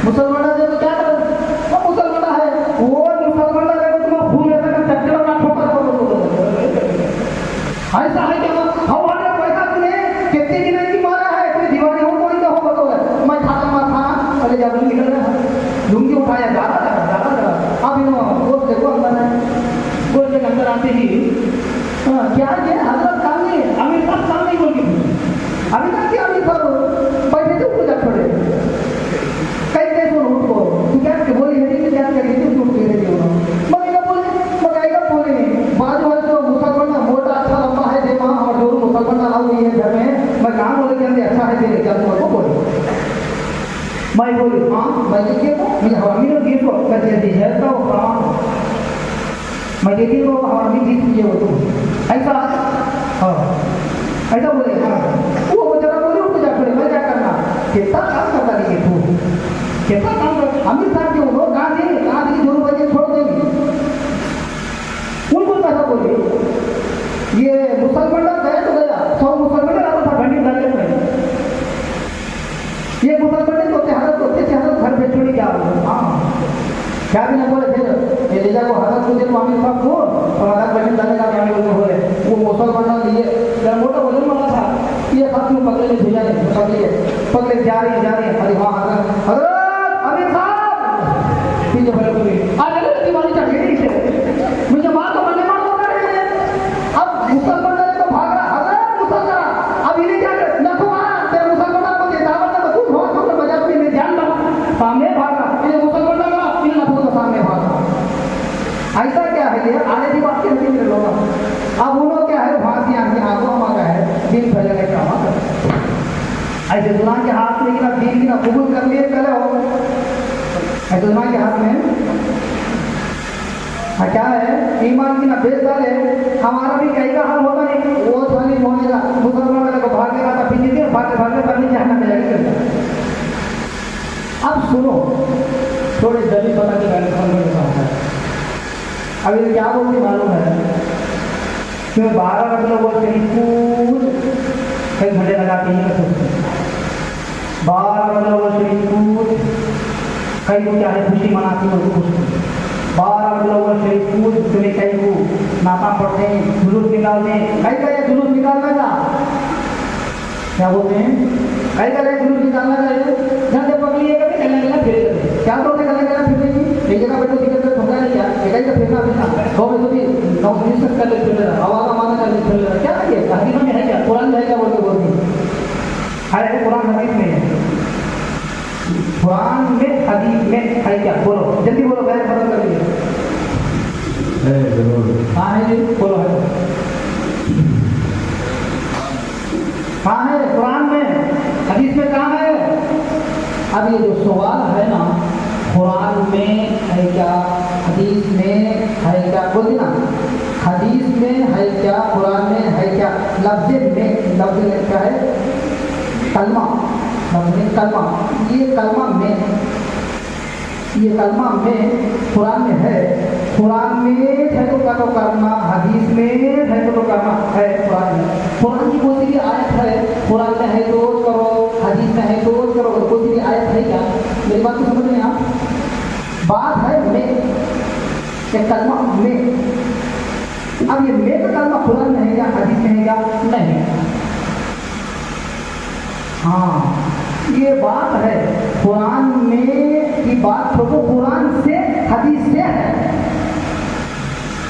मुसलमाना देखो क्या कर वो मुसलमाना है वो मुसलमाना देखो तुम भूल ऐसा कर चक्कर ना ठोकर ऐसा है कि हमारे पैसा तूने कितने दिन की मारा है कोई दीवानी हो कोई तो हो बतो मैं खाता मार खाना चले जा लुंगी निकल रहा लुंगी उठाया जा रहा अब इन वो देखो अंदर है गोल के अंदर आते ही क्या ये हजरत सामने अमीर साहब सामने बोल के अभी तक क्या अमीर साहब पैसे तो पूजा छोड़े कई कैसे उठ को तू क्या बोली मेरी तो क्या करी तू उठ के रही हो मगर बोले बाद वाले तो मुसलमान मोटा अच्छा लंबा है दे मां और जो मुसलमान लाओ हुई है घर में मैं काम बोले के अंदर अच्छा है तेरे क्या तुम बोले मैं बोली हां मैं देखिए तो मुझे हवामी ने दिए को मैं दे दी है तो प्रमाण मैं देती हूँ हवामी जीत किए हो तुम ऐसा हाँ ऐसा बोले हाँ वो जरा बोले उठ जा पड़े मैं क्या करना कितना काम करता नहीं तू कितना काम कर अमीर साहब के वो कहाँ दी जो रुपये छोड़ देंगे उनको कैसा बोले ये मुसलमान गया तो गया 100 मुसलमान आता था घंटी डालने में ये मुसलमान तो चेहरा घर पे छोड़ी क्या हाँ क्या भी ना बोले फिर ये ले जाओ हजरत को दिन मामी साहब को और हजरत बहन डालने का गाड़ी बोलते बोले वो मुसलमान लिए जरा मोटा बोले वाला था ये साथ में पगले में भेजा नहीं पगले जा रही है अरे हाँ हजरत अमीर साहब ठीक है बोले बोले आज अगर दीवानी चाहिए इसे मुझे माँ तो मरने मार होता है अब मुसलमान ने तो भाग रहा हजरत मुसलमान अब इन्हें क्या कर ना तो वहाँ तेरे मुसलमान को देता है तो कुछ बहुत छोटे बजा भी मैं ध्यान रहा सामने भाग रहा इन्हें मुसलमान लगा इन्हें ना तो सामने भाग रहा ऐसा क्या है ये आने की बात कहती है लोग अब उन्होंने क्या है फांसी आंखें आंखों हमारा है दिन फैलने का काम ऐसे दुनिया के हाथ में ना दीन की ना कबूल कर लिए कल हो ऐसे दुनिया के हाथ में क्या है ईमान की ना बेच डाले हमारा भी कई का हाल होगा नहीं वो थाली होने का मुसलमान वाले को भाग लेगा था फिर जितने भागने करने चाहना मिलेगा अब सुनो थोड़े जल्दी पता के गाने अभी क्या बोलती मालूम है कि 12 मतलब वो शरीफ कई घंटे लगाते हैं सोचते 12 मतलब वो शरीफ कई को क्या है खुशी मनाती है उसको 12 मतलब वो शरीफ तुम्हें कई को नाता पढ़ते हैं जुलूस निकालते हैं कई का जुलूस निकालना का क्या बोलते हैं कई का जुलूस निकालना चाहिए जहाँ से पकड़िए कभी गला फिर क्या बोलते गला फिरने की एक जगह बैठो दिक्कत तो ठोका नहीं क्या एक का फिरना तो मैं तो भी 9 कर ले फिर आवाज माना कर ले फिर क्या है हदीस में है क्या कुरान में है क्या बोलते है कुरान हदीस में है कुरान में हदीस में है क्या बोलो जल्दी बोलो मैं खत्म कर लीजिए जरूर हाँ है जी बोलो है कहाँ है कुरान में हदीस में कहाँ है अब ये जो सवाल है ना कुरान में है क्या हदीस में है क्या बोलती ना हदीस में है क्या कुरान में है क्या लफ्ज़ में क्या है कलमा कलमा ये कलमा में कुरान में है कुरान में है तो करना हदीस में है तो करना है कुरान की कोई भी आयत है कुरान में है तो करो हदीस में है तो करो कोई भी आयत है क्या मेरी बात को समझ रहे हैं आप बात है में एक कलमा में अब ये में का कलमा कुरान में है क्या हदीस में है क्या नहीं हाँ ये बात है कुरान में की बात छोड़ो कुरान से हदीस से है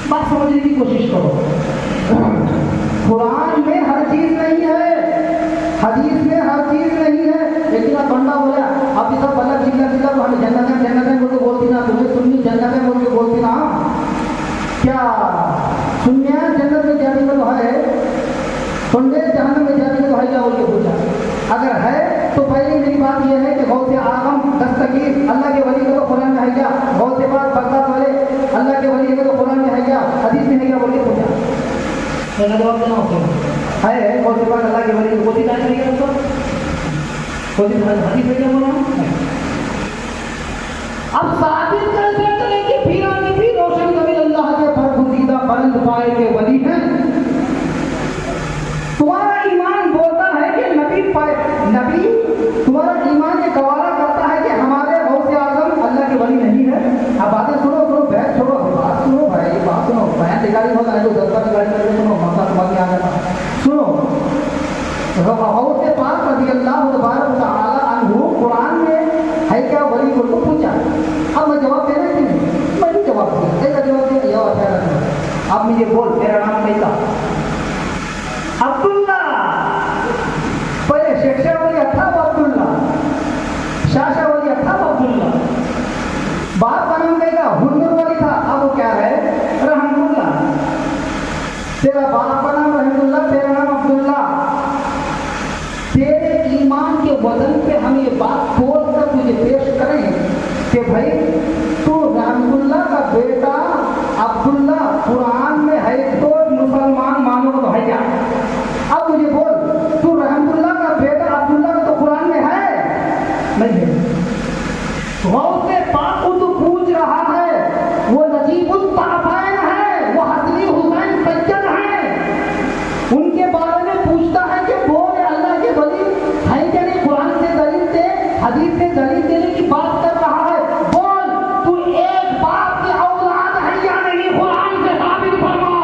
बात समझने की कोशिश करो कुरान में हर चीज नहीं है हदीस में हर चीज नहीं है लेकिन अब बंदा बोला अब ये सब अलग जिला हम जन्नत बोल के बोलती ना तुम्हें सुन्नी जन्नत बोल के बोलती ना क्या सुनिया जन्नत में जाने का तो है सुनने जहन्नम में जाने का तो है क्या बोल के पूछा अगर है तो पहली मेरी बात यह है कि गौ से आगम दस्तगीर अल्लाह के वली का तो कुरान में है क्या गौ से बात बगदाद वाले अल्लाह के वली का तो कुरान में है क्या हदीस में है क्या बोल के पूछा मेरा जवाब देना होता है गौ से बात अल्लाह के वली को कोई नहीं है उसको कोई हदीस में क्या बोला अब साबित कर सकते हैं कि पीरानी भी रोशन कबीर अल्लाह के बरगुजीदा बुलंद पाए के वली हैं तुम्हारा ईमान बोलता है कि नबी पाए अधिकारी होता है जो 10 की गाड़ी करके सुनो मसला समझ में आ जाता। सुनो गौसे पाक रज़ी अल्लाह तआला अन्हु कुरान में है क्या वली को पूछा। अब मैं जवाब देना कि नहीं, मैं भी जवाब दिया, ऐसा जवाब दिया या अच्छा लगा। अब मुझे बोल तेरा नाम कैसा? अब्दुल्ला। पहले शेखशा वली था अब्दुल्ला, शाशा वली था अब्दुल्ला। बाप का नाम कैसा? हुन्नूर वली था, अब वो क्या है? रहमतुल्ला। तेरा बाप का नाम रहमतुल्ला, तेरा नाम अब्दुल्ला। तेरे ईमान के वजन पे हम ये बात बोल कर तुझे पेश करें कि भाई तू रहमतुल्ला का बेटा अब्दुल्ला कुरान में है तो मुसलमान मानो तो है क्या? अब मुझे बोल तू रहमतुल्ला का बेटा अब्दुल्ला का तो कुरान में है नहीं है? गौसे पाक को तू पूछ रहा है, वो नजीबुल तारफैन है, वो हसनी हुसैन सज्जद है, उनके बारे में पूछता है कि बोल अल्लाह के वली है क्या नहीं? कुरान से दलील दे, हदीस से दलील देने की बात कर रहा है। बोल तू एक बाप की औलाद है या नहीं? कुरान से साबित फरमा।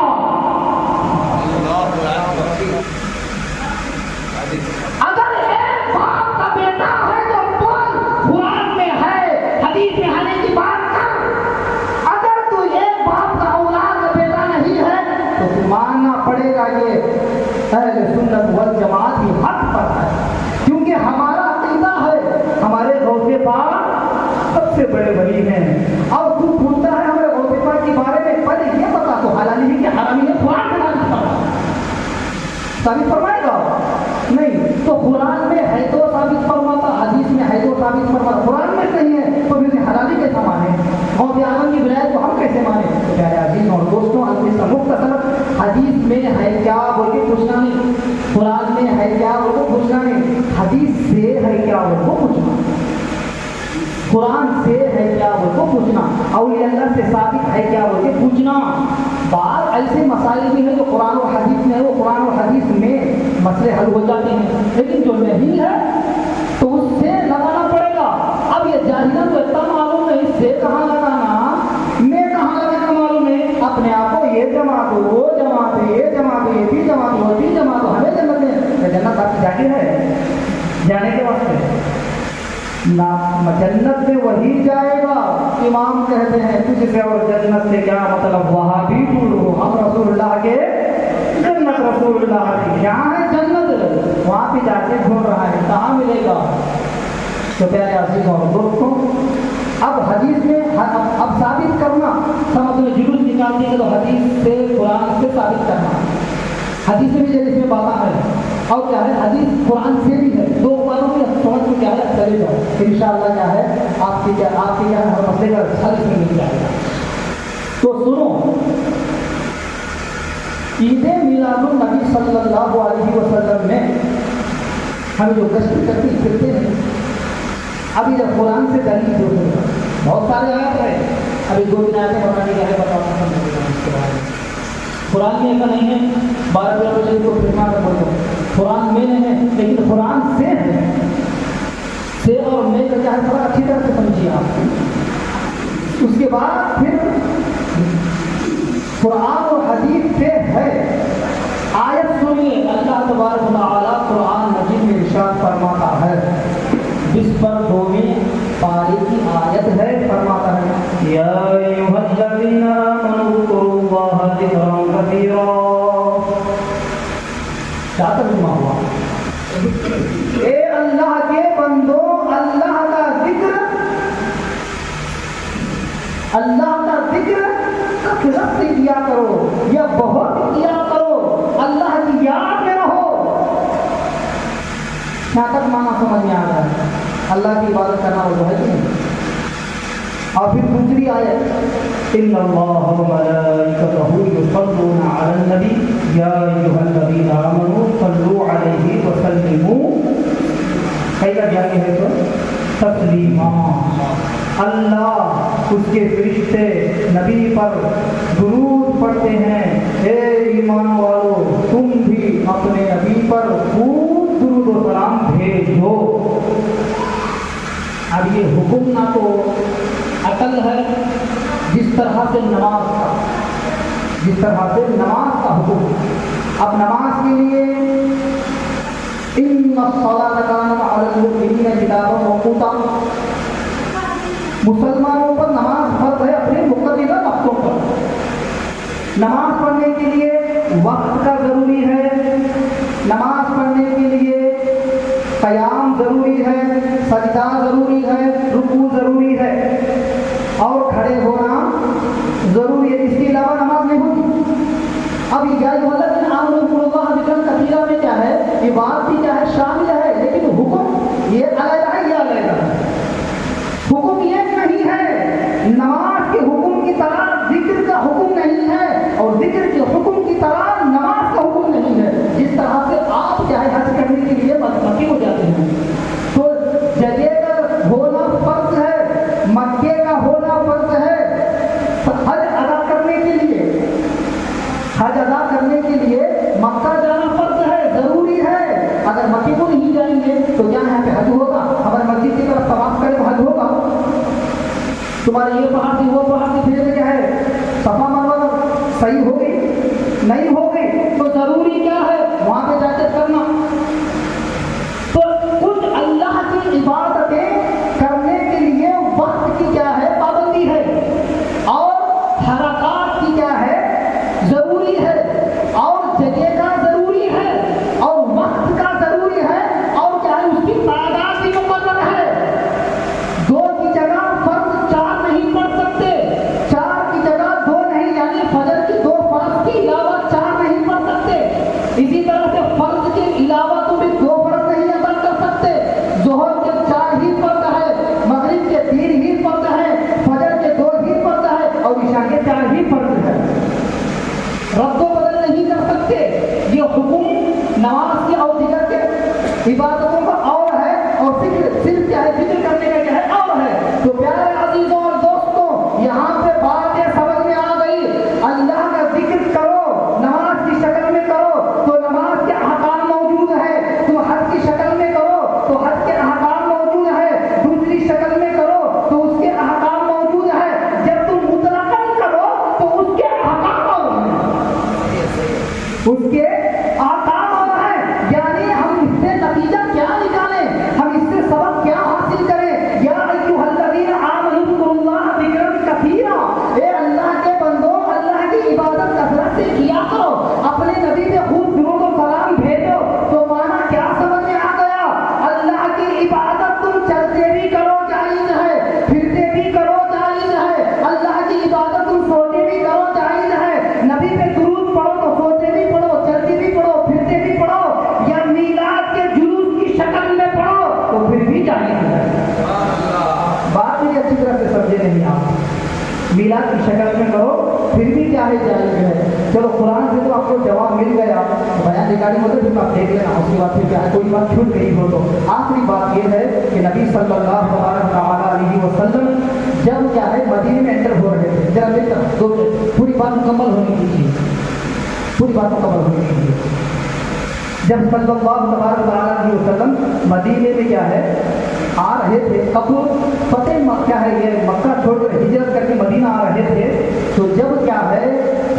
अगर एक बाप का बेटा है तो बोल कुरान में है, हदीस में आने की बात कर। अगर तू एक बाप का औलाद का बेटा नहीं है तो तू मानना पड़ेगा ये अहले सुन्नत वल जमात की हक पर है, क्योंकि हमारा अकीदा है हमारे गौसे पाक सबसे बड़े वली हैं। और तू पूछता है हमारे गौसे पाक के बारे में, पहले ये बता तो हलाली है कि हरामी है? कुरान में साबित फरमाएगा नहीं तो कुरान में है तो साबित फरमाता, हदीस में है तो साबित फरमाता, कुरान में नहीं है तो फिर हलाली कैसा माने? गौसे आजम की विलायत को हम कैसे माने? तो प्यारे अजीज और दोस्तों, इसका मुख्तसर हदीस में है क्या बोल के पूछना नहीं, कुरान में है क्या बोल के पूछना नहीं, हदीस से है क्या बोल को पूछना, कुरान से है क्या बोल को पूछना, औलिया अल्लाह से साबित है क्या बोल के पूछना। बात ऐसे मसाइल भी हैं जो कुरान और हदीस में है, वो कुरान और हदीस में मसले हल हो जाते हैं, लेकिन जो नहीं है तो उससे लगाना पड़ेगा। अब ये जाहिला तो इतना मालूम नहीं, से कहाँ लगाना, मैं कहाँ लगाना मालूम है, अपने आप को ये जमात हो, वो जमात है, ये जमात है, ये भी जमात हो, वो भी जमात हो, हमें जन्नत में, जन्नत आपकी जाहिर है जाने के वास्ते ना, जन्नत में वही जाएगा। इमाम कहते हैं तुझसे और जन्नत से क्या मतलब, वहाँ भी ढूंढो, हम रसूलुल्लाह के जन्नत, रसूलुल्लाह की यहाँ है जन्नत, वहाँ पे जाके ढूंढ रहा है, कहाँ मिलेगा? तो प्यारे अजीज और दोस्तों, अब हदीस में अब साबित करना, समझ में जुलूस निकाल दिए तो हदीस से कुरान से साबित करना, हदीस में भी इसमें बात है और क्या है, हदीस कुरान से भी है, दो बातों की समझ में क्या है चलेगा, इंशाअल्लाह क्या है आपके क्या हर मसले का हल इसमें मिल जाएगा। तो सुनो, ईद मिलादुन नबी सल्लल्लाहु अलैहि वसल्लम में हम जो गश्त करते फिरते हैं, अभी जब कुरान से दलील जो है बहुत सारे आयत है, अभी 2 दिन आयतें बताने क्या है बताओ। कुरान में ऐसा नहीं है 12 बजे को फिरमा कर बोलो, कुरान में नहीं है, लेकिन कुरान से है, से और में का क्या है थोड़ा अच्छी तरह से समझिए आप। उसके बाद फिर कुरान और हदीस से है। आयत सुनिए, अल्लाह तबारक व तआला कुरान मजीद में इरशाद फरमाता है, इस पर 2वें पारे की आयत है, फरमाता है या अय्युहल्लज़ीना आमनू ज़कुरुल्लाहा ज़िक्रन कसीरा। क्या तर्जुमा हुआ? ए अल्लाह के बंदो, अल्लाह का जिक्र कसरत से किया करो या बहुत किया करो, अल्लाह की याद में रहो। क्या तक माना समझ में आ रहा है? अल्लाह की इबादत करना वो है कि नहीं? और फिर दूसरी आयत इन्नल्लाह व मलाइकतहु युसल्लूना अलन नबी या अय्युहल्लज़ीना आमनू सल्लू अलैहि व सल्लिमू कैसा जाके है तो तस्लीमा। अल्लाह उसके फरिश्ते नबी पर दुरूद पढ़ते हैं, हे ईमान वालों तुम भी अपने नबी पर खूब दुरूद व सलाम भेजो। अब ये हुक्म ना तो अकल है जिस तरह से नमाज का, जिस तरह से नमाज का हुक्म, अब नमाज के लिए इन्नस्सलाता कानत अलल मुमिनीना किताबन मौक़ूता, मुसलमानों पर नमाज फर्ज है अपने मुक़द्दरा वक्तों पर। नमाज पढ़ने के लिए वक्त का ज़रूरी है, नमाज पढ़ने के लिए क़याम ज़रूरी है, सजदा ज़रूरी है, रुकू ज़रूरी है और खड़े होना ज़रूरी है। इसके अलावा नमाज नहीं होगी। अब ये कसीरा में क्या है, ये बात भी क्या है, शामिल है, लेकिन हुक्म ये अलग है, ये अलग है। हुक्म ये नहीं है, नमाज के हुक्म की तरह जिक्र का हुक्म नहीं है और जिक्र के हुक्म की तरह नमाज का हुक्म नहीं है। जिस तरह से आप चाहे हज करने के लिए मक्के हो जाते हैं तो जगह का होना फर्ज है, मक्के का होना फर्ज है। हज अदा करने के लिए, हज अदा करने के लिए मक्का जाना फर्ज है, जरूरी है। अगर मक्के को नहीं जाएंगे तो क्या यहाँ पे हज होगा? अगर मस्जिद की तरफ तवाफ करें तो हज होगा? तुम्हारे ये पहाड़ थी वो पहाड़ थी फिर क्या है, सफा मरवा सही हो गई नहीं हो गई तो जरूरी क्या है वहां पे जाकर करना। तो कुछ अल्लाह की इबादतें करने के लिए वक्त की क्या है, पाबंदी है और हरकत की क्या है, जरूरी है और जगह का जरूरी है और वक्त का जरूरी है और क्या है, उसकी तादाद भी मुकर्रर है। दो की जगह फर्ज चार नहीं पढ़ सकते, चार की जगह दो नहीं, यानी फजर की दो फर्ज के अलावा चार नहीं पढ़ सकते। इसी तरह से फर्ज के अलावा तुम भी दो फर्ज नहीं अदा कर सकते। जोहर के 4 ही फर्ज है, मगरिब के 3 ही फर्ज है, फजर के 2 ही फर्ज है और इशा के 4 ही फर्ज है। रद्दो बदल नहीं कर सकते। ये हुक्म नमाज के और जिक्र के इबादतों का और है और सिर्फ क्या है, जिक्र करने का क्या है और है। तो प्यारे अजीजों और दोस्तों, यहाँ पे बात ये समझ में आ गई, अल्लाह का जिक्र करो, नमाज की शक्ल में करो तो नमाज के अहकाम मौजूद है, तुम हज की शक्ल में करो तो हज के अहकाम मौजूद है, दूसरी शक्ल में करो तो उसके अहकाम मौजूद है, जब तुम मुतलकन करो तो उसके अहकाम और हैं, उसके अहकाम और हैं। यानी हम इससे नतीजा क्या निकालें, हम इससे सबक क्या हासिल करें? या अय्युहल्लज़ीना आमनू ज़कुरुल्लाह ज़िक्रन कसीरा, ए अल्लाह के बंदो, अल्लाह की इबादत कसरत से किया करो, अपने नबी पे खूब दुरूद और सलाम भेजो। तो माना क्या समझ में आ गया? अल्लाह की इबादत तुम चलते भी करो जायज़ है, फिरते भी करो जायज़ है। अल्लाह की इबादत तुम सोते भी करो जायज़ है। नबी पे दुरूद पढ़ो तो सोते भी पढ़ो, चलते भी पढ़ो, फिरते भी पढ़ो, या मीलाद के जुलूस की शक्ल में पढ़ो तो फिर भी जायज़ है। बात भी अच्छी तरह से समझे नहीं आप, मीलाद की शक्ल में करो फिर भी क्या है, जायज़ है। चलो कुरान से तो आपको जवाब मिल गया, बयान रिकॉर्डिंग होते फिर आप देख लेना, उसके बाद फिर क्या है, कोई बात छूट गई हो तो। आखिरी बात यह है कि नबी सल्लल्लाहु अलैहि वसल्लम जब क्या है मदीने में एंटर हो रहे थे, जरा मेरी तरफ दो पूरी बात मुकम्मल होनी चाहिए, पूरी बात मुकम्मल होनी चाहिए। जब सल्लल्लाहु अलैहि वसल्लम मदीने में क्या है आ रहे थे, कब फतेह क्या है ये मक्का छोड़कर हिजरत करके मदीना आ रहे थे, तो जब क्या है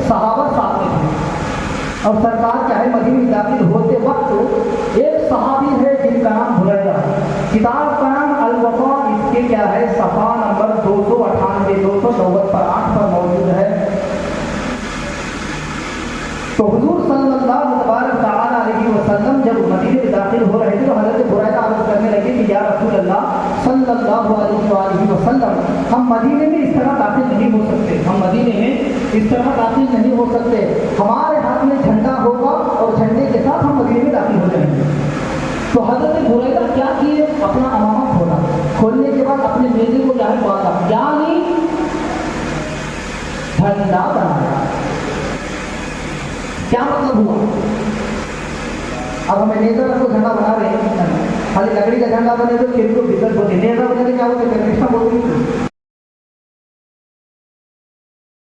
सहाबा साथ में थे और सरकार क्या है मदीने में दाखिल होते वक्त एक सहाबी है जिनका नाम हुरैरा, किताब का नाम अल-वफ़ा, इसके क्या है सफ़ा नंबर 298 290 पर 8 पर मौजूद है। तो हुजूर सल्लल्लाहु अलैहि वसल्लम जब मदीने में दाखिल हो रहे थे तो हज़रत हुरैरा अर्ज़ करने लगे कि या रसूल अल्लाह सल्लल्लाहु अलैहि वसल्लम, हम मदीने में इस तरह दाखिल नहीं हो सकते, हम मदीने में इस तरह दाखिल नहीं हो सकते, हमारे हाथ में झंडा होगा और झंडे के साथ हम मदीने में दाखिल हो जाएंगे। तो हज़रत हुरैरा क्या किए, अपना अमामा खोला, खोलने के बाद अपने नेज़े को क्या है बांधा, यानी झंडा बनाया। क्या मतलब हुआ? अब हमें नेज़ा रखो झंडा बना रहे हैं, खाली लकड़ी का झंडा बने तो किनको दिक्कत होती, नेज़ा बने तो क्या होती है, प्रतिष्ठा होती है।